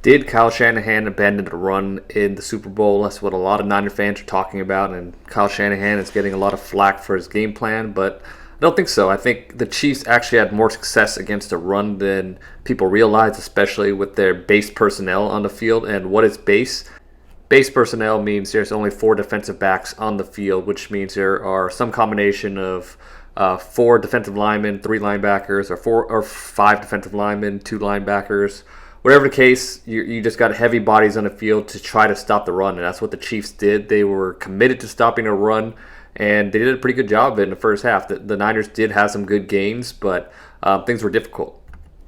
Did Kyle Shanahan abandon the run in the Super Bowl? That's what a lot of Niner fans are talking about, and Kyle Shanahan is getting a lot of flack for his game plan, but I don't think so. I think the Chiefs actually had more success against the run than people realize, especially with their base personnel on the field. And what is base? Base personnel means there's only four defensive backs on the field, which means there are some combination of four defensive linemen, three linebackers, or four or five defensive linemen, two linebackers. Whatever the case, you just got heavy bodies on the field to try to stop the run, and that's what the Chiefs did. They were committed to stopping a run, and they did a pretty good job of it in the first half. The Niners did have some good games, but things were difficult.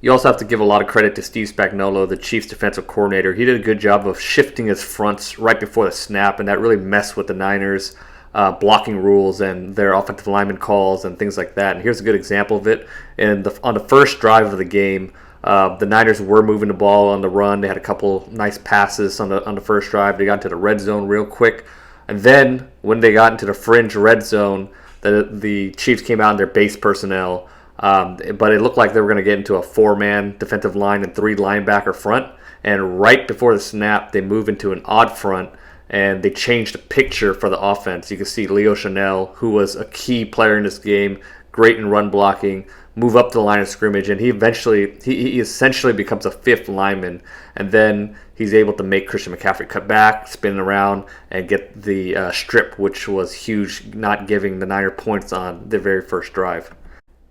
You also have to give a lot of credit to Steve Spagnuolo, the Chiefs defensive coordinator. He did a good job of shifting his fronts right before the snap, and that really messed with the Niners' blocking rules and their offensive lineman calls and things like that. And here's a good example of it. On the first drive of the game, the Niners were moving the ball on the run. They had a couple nice passes on the first drive. They got into the red zone real quick. And then when they got into the fringe red zone, the Chiefs came out in their base personnel. But it looked like they were going to get into a four-man defensive line and three linebacker front. And right before the snap, they move into an odd front, and they changed the picture for the offense. You can see Leo Chanel, who was a key player in this game, great in run blocking, move up to the line of scrimmage, and he essentially becomes a fifth lineman. And then he's able to make Christian McCaffrey cut back, spin around, and get the strip, which was huge, not giving the Niner points on their very first drive.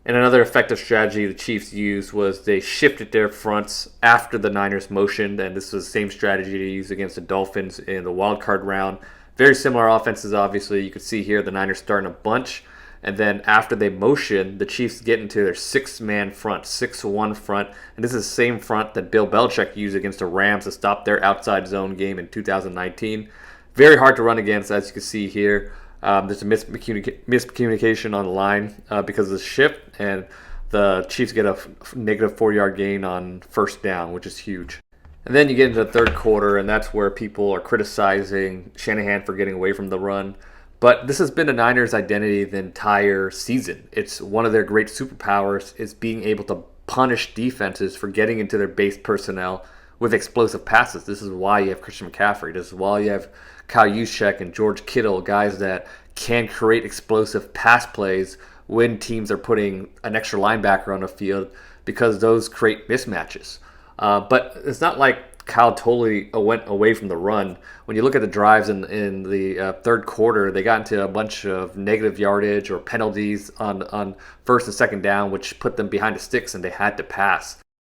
And another effective strategy the Chiefs used was they shifted their fronts after the Niners motioned, and this was the same strategy they used against the Dolphins in the wild card round. Very similar offenses, obviously. You can see here the Niners starting a bunch, and then after they motion, the Chiefs get into their six-man front, 6-1 front, and this is the same front that Bill Belichick used against the Rams to stop their outside zone game in 2019. Very hard to run against, as you can see here. There's a miscommunication on the line because of the shift, and the Chiefs get a negative 4-yard gain on first down, which is huge. And then you get into the third quarter, and that's where people are criticizing Shanahan for getting away from the run. But this has been the Niners' identity the entire season. It's one of their great superpowers is being able to punish defenses for getting into their base personnel with explosive passes. This is why you have Christian McCaffrey. This is why you have Kyle Juszczyk and George Kittle, guys that can create explosive pass plays when teams are putting an extra linebacker on the field because those create mismatches. But it's not like Kyle totally went away from the run. When you look at the drives in the third quarter, they got into a bunch of negative yardage or penalties on first and second down, which put them behind the sticks and they had to pass.